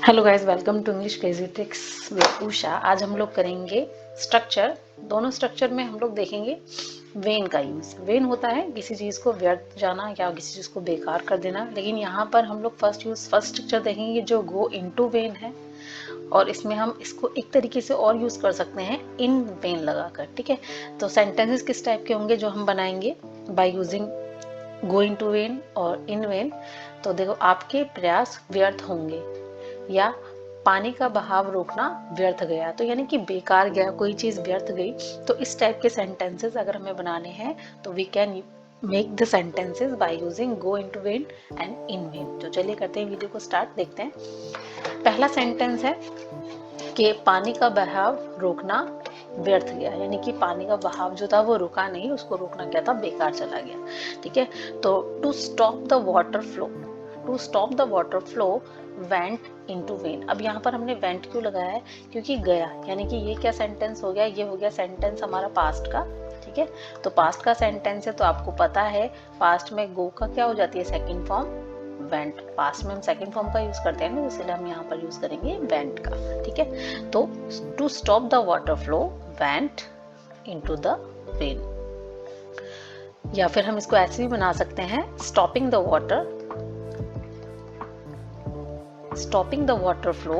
Hello guys, welcome to English crazy tricks with Usha. आज हम लोग करेंगे स्ट्रक्चर। दोनों स्ट्रक्चर में हम लोग देखेंगे वेन का यूज। वेन होता है किसी चीज को व्यर्थ जाना या किसी चीज को बेकार कर देना, लेकिन यहाँ पर हम लोग फर्स्ट स्ट्रक्चर देखेंगे जो गो इनटू वेन है, और इसमें हम इसको एक तरीके से और यूज कर सकते हैं इन वेन लगाकर। ठीक है, तो सेंटेंसेस किस टाइप के होंगे जो हम बनाएंगे bye using go into when और इन वेन। तो देखो, आपके प्रयास व्यर्थ होंगे, या पानी का बहाव रोकना व्यर्थ गया, तो यानी कि बेकार गया, कोई चीज व्यर्थ गई। तो इस टाइप के सेंटेंसेस अगर हमें बनाने हैं तो we can make the sentences by using go into vain and in vain. तो चलिए करते हैं वीडियो को स्टार्ट, देखते हैं। पहला सेंटेंस है कि पानी का बहाव रोकना व्यर्थ गया, यानी कि पानी का बहाव जो था वो रुका नहीं, उसको रोकना क्या था, बेकार चला गया। ठीक है, तो to stop the water flow, to stop the water flow went into vain. अब यहाँ पर हमने वेंट क्यों लगाया है, क्योंकि गया, यानी कि ये क्या सेंटेंस हो गया, ये हो गया सेंटेंस हमारा पास्ट का। ठीक है, तो पास्ट का सेंटेंस है, तो आपको पता है पास्ट में गो का क्या हो जाती है, सेकंड फॉर्म वेंट। पास्ट में हम सेकंड फॉर्म का यूज करते हैं ना, इसलिए हम यहाँ पर यूज करेंगे वेंट का। ठीक है, तो to stop the water flow went into the vain, या फिर हम इसको ऐसे भी बना सकते हैं, stopping the water, stopping the water flow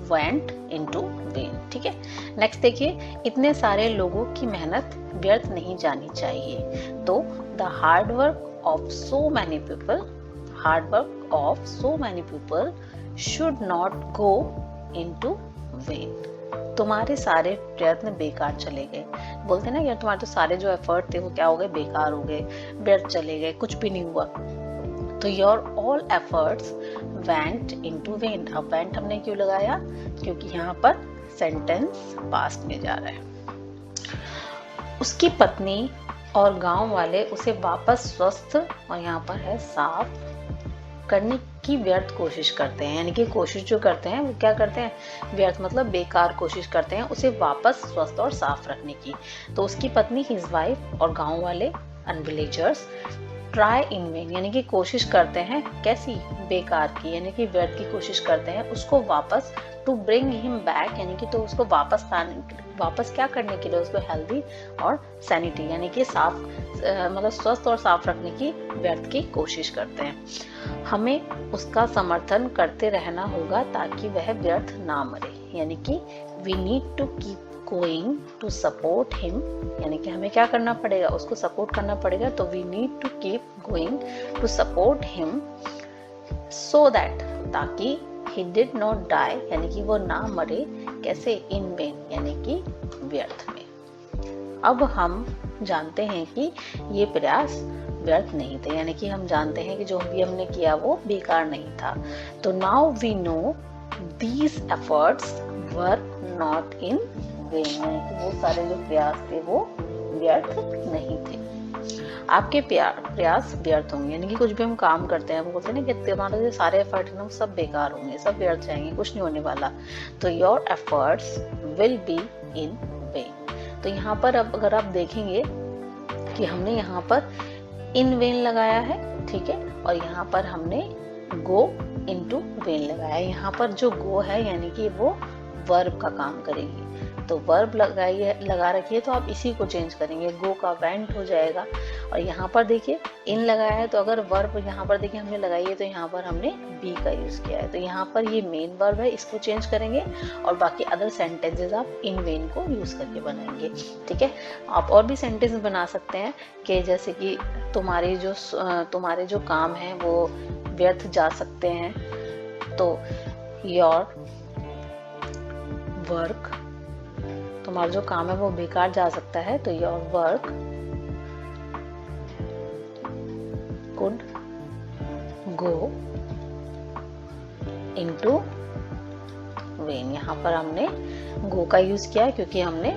went into vain. ठीक है, नेक्स्ट देखिए, इतने सारे लोगों की मेहनत व्यर्थ नहीं जानी चाहिए। तो the hard work of so many people, hard work of so many people should not go into when. तुम्हारे सारे प्रयत्न बेकार चले गए। बोलते हैं ना यार, तुम्हारे तो सारे जो एफर्ट थे वो क्या हो गए, बेकार हो गए, व्यर्थ चले गए, कुछ भी नहीं हुआ। तो your all efforts went into vain. अब वेंट हमने क्यों लगाया, क्योंकि यहाँ पर सेंटेंस पास्ट में जा रहा है। उसकी पत्नी और गांव वाले उसे वापस स्वस्थ, और यहाँ पर है साफ, करने की व्यर्थ कोशिश करते हैं, यानी कि कोशिश जो करते हैं वो क्या करते हैं, व्यर्थ मतलब बेकार कोशिश करते हैं उसे वापस स्वस्थ और साफ रखने की। तो उसकी पत्नी, हिज वाइफ, और गांव वाले and villagers try in when, यानी कि कोशिश करते हैं कैसी, बेकार की, यानी कि व्यर्थ की कोशिश करते हैं उसको वापस, टू ब्रिंग हिम बैक, यानी कि तो उसको वापस क्या करने के लिए, उसको हेल्दी और सैनिटी, यानी कि साफ मतलब स्वस्थ और साफ रखने की व्यर्थ की कोशिश करते हैं। हमें उसका समर्थन करते रहना होगा ताकि वह व्यर्थ ना मरे, यानी कि we need to keep going to support him, यानी कि हमें क्या करना पड़ेगा, उसको सपोर्ट करना पड़ेगा। तो we need to keep going to support him so that, ताकि he did not die, यानी कि वो ना मरे, कैसे, in vain, यानी कि व्यर्थ में। अब हम जानते हैं कि ये प्रयास व्यर्थ नहीं थे, यानी कि हम जानते हैं कि जो भी हमने किया वो बेकार नहीं था। तो now we know these efforts were not in vain, यानी कि वो सारे जो प्रयास थे वो व्यर्थ नहीं थे। आपके प्रयास व्यर्थ होंगे, यानी कि कुछ भी हम काम करते हैं वो बोलते हैं ना कि हमारे जो सारे एफर्ट है ना वो सब बेकार होंगे, सब व्यर्थ जाएंगे, कुछ नहीं होने वाला। तो your efforts will be in vain. तो यहाँ पर अब अगर आप देखेंगे कि हमने यहाँ पर इन वेन लगाया है, ठीक है, और यहाँ पर हमने गो इनटू वेन लगाया है। यहाँ पर जो गो है यानी कि वो वर्ब का काम करेगी, तो वर्ब लगा रखी है, तो आप इसी को चेंज करेंगे, गो का वेंट हो जाएगा। और यहाँ पर देखिए इन लगाया है, तो अगर वर्ब यहाँ पर देखिए हमने लगाई है, तो यहाँ पर हमने बी का यूज किया है, तो यहाँ पर ये मेन वर्ब है, इसको चेंज करेंगे, और बाकी अदर सेंटेंसेस आप इन वेन को यूज करके बनाएंगे। ठीक है, आप और भी सेंटेंस बना सकते हैं कि जैसे कि तुम्हारे जो काम है वो व्यर्थ जा सकते हैं, तो योर वर्क, तुम्हारा जो काम है वो बेकार जा सकता है, तो your work could go into when. यहाँ पर हमने गो का यूज किया है, क्योंकि हमने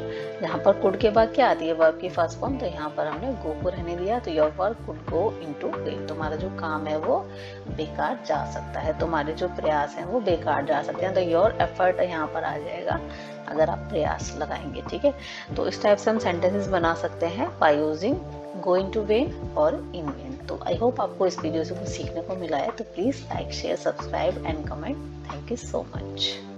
यहाँ पर कुड के बाद क्या आती है, वर्ब की फर्स्ट फॉर्म, तो यहाँ पर हमने गो को रहने दिया। तो your work could go into when, तुम्हारा जो काम है वो बेकार जा सकता है, तुम्हारे जो प्रयास हैं वो बेकार जा सकते हैं। तो योर एफर्ट यहाँ पर आ जाएगा अगर आप प्रयास लगाएंगे। ठीक है, तो इस टाइप से हम सेंटेंसेस बना सकते हैं by using go in to vain और इन वेन। तो आई होप आपको इस वीडियो से कुछ सीखने को मिला है। तो please like, share, subscribe and comment. Thank you so much.